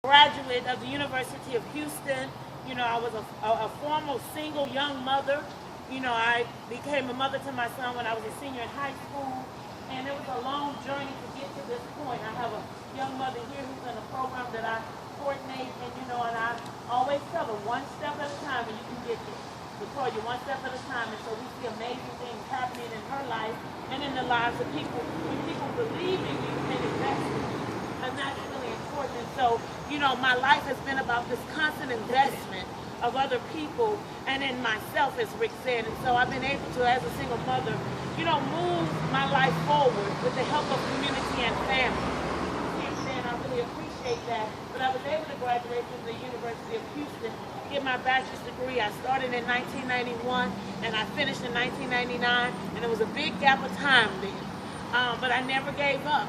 Graduate of the University of Houston. You know, I was a former single young mother. You know, I became a mother to my son when I was a senior in high school, and it was a long journey to get to this point. I have a young mother here who's in a program that I coordinate, and and I always tell her one step at a time, and you can get there. Victoria, one step at a time, and so we see amazing things happening in her life and in the lives of people. When people believe in you and invest in you, and that's really important. And so, my life has been about this constant investment of other people and in myself, as Rick said. And so I've been able to, as a single mother, move my life forward with the help of community and family. And I really appreciate that. But I was able to graduate from the University of Houston, get my bachelor's degree. I started in 1991 and I finished in 1999, and it was a big gap of time then. But I never gave up.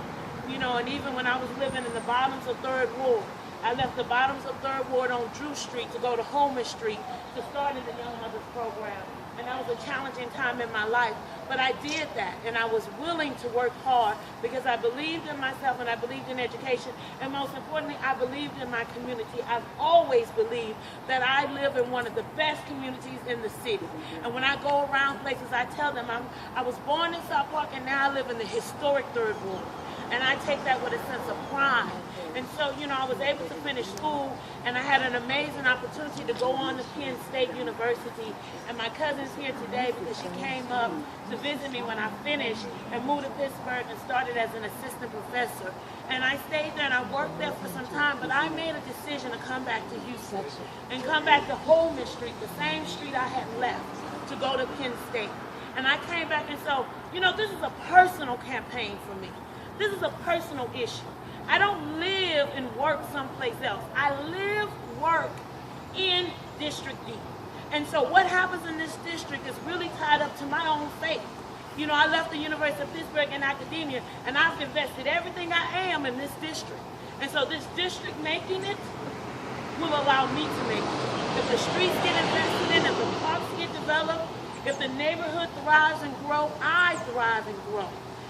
And even when I was living in the bottoms of Third Ward, I left the bottoms of Third Ward on Drew Street to go to Homer Street to start in the Young Mothers Program. And that was a challenging time in my life. But I did that, and I was willing to work hard because I believed in myself and I believed in education. And most importantly, I believed in my community. I've always believed that I live in one of the best communities in the city. And when I go around places, I tell them I was born in South Park, and now I live in the historic Third Ward. And I take that with a sense of pride. And so, I was able to finish school, and I had an amazing opportunity to go on to Penn State University. And my cousin's here today because she came up to visit me when I finished and moved to Pittsburgh and started as an assistant professor. And I stayed there and I worked there for some time, but I made a decision to come back to Houston and come back to Holman Street, the same street I had left, to go to Penn State. And I came back, and so, this is a personal campaign for me. This is a personal issue. I don't live and work someplace else. I live, work in District D. And so what happens in this district is really tied up to my own faith. I left the University of Pittsburgh in academia, and I've invested everything I am in this district. And so this district making it will allow me to make it. If the streets get invested in, if the parks get developed, if the neighborhood thrives and grow, I thrive and grow.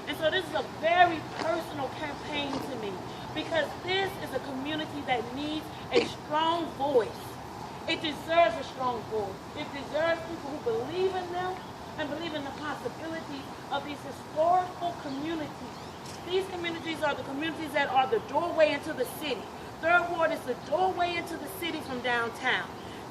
And so this is a very personal campaign to me because this is a community that needs a strong voice. It deserves a strong voice. It deserves people who believe in them and believe in the possibilities of these historical communities. These communities are the communities that are the doorway into the city. Third Ward is the doorway into the city from downtown.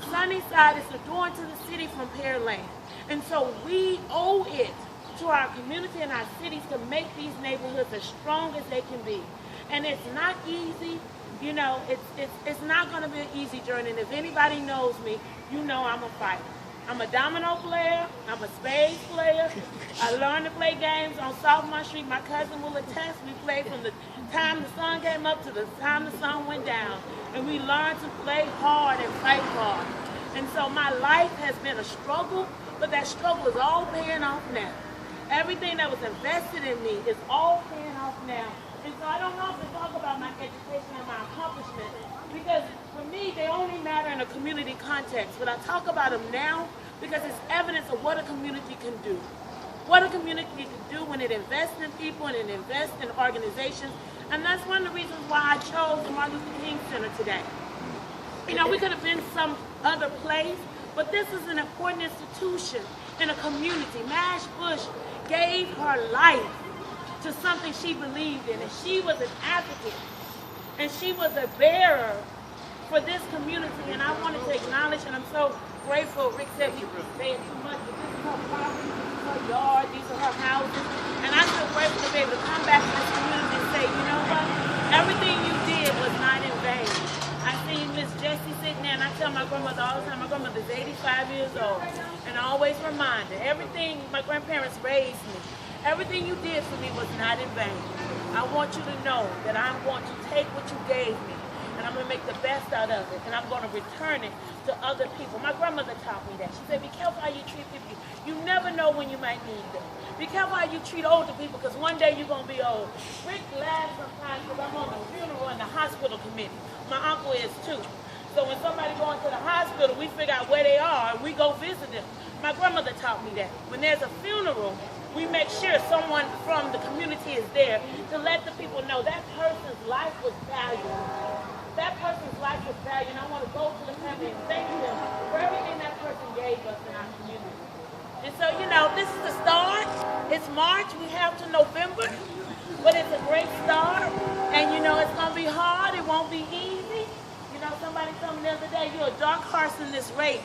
Sunnyside is the door into the city from Pearland. And so we owe it to our community and our cities to make these neighborhoods as strong as they can be. And it's not easy. It's not going to be an easy journey. And if anybody knows me, I'm a fighter. I'm a domino player. I'm a spades player. I learned to play games on Sophomore Street. My cousin will attest. We played from the time the sun came up to the time the sun went down. And we learned to play hard and fight hard. And so my life has been a struggle, but that struggle is all paying off now. Everything that was invested in me is all paying off now. And so I don't often talk about my education and my accomplishments because for me, they only matter in a community context. But I talk about them now because it's evidence of what a community can do. What a community can do when it invests in people and it invests in organizations. And that's one of the reasons why I chose the Martin Luther King Center today. We could have been some other place, but this is an important institution in a community. Madge Bush gave her life to something she believed in, and she was an advocate, and she was a bearer for this community, and I wanted to acknowledge, and I'm so grateful. Rick said we were saying too much, but this is her property, this is her yard, these are her houses, and I'm so grateful to be able to come back to this community and say, you know what, everything you did was not in vain. I see Miss Jessie sitting there, and I tell my grandmother all the time, my grandmother's 85 years old, and I always remind her, everything my grandparents raised me, everything you did for me was not in vain. I want you to know that I'm going to take what you gave me, and I'm going to make the best out of it, and I'm going to return it to other people. My grandmother taught me that. She said, be careful how you treat people. You never know when you might need them. Be careful how you treat older people, because one day you're going to be old. Rick laughs sometimes because I'm on the funeral and the hospital committee. My uncle is too. So when somebody going to the hospital, we figure out where they are, and we go visit them. My grandmother taught me that. When there's a funeral, we make sure someone from the community is there to let the people know that person's life was valuable. That person's was valued. And I want to go to the family and thank them for everything that person gave us in our community. And so, you know, this is the start. It's March. We have to November. But it's a great start. And, you know, it's going to be hard. It won't be easy. You know, somebody told me the other day, you're a dark horse in this race.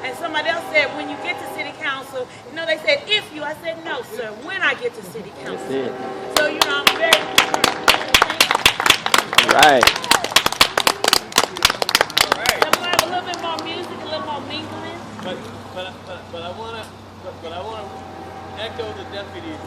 And somebody else said, when you get to city council, you know, they said, if you. I said, no, sir, when I get to city council. So, you know, I'm very concerned. Thank you. All right. I'm going to have a little bit more music, a little more mingling. But I want to echo the deputy's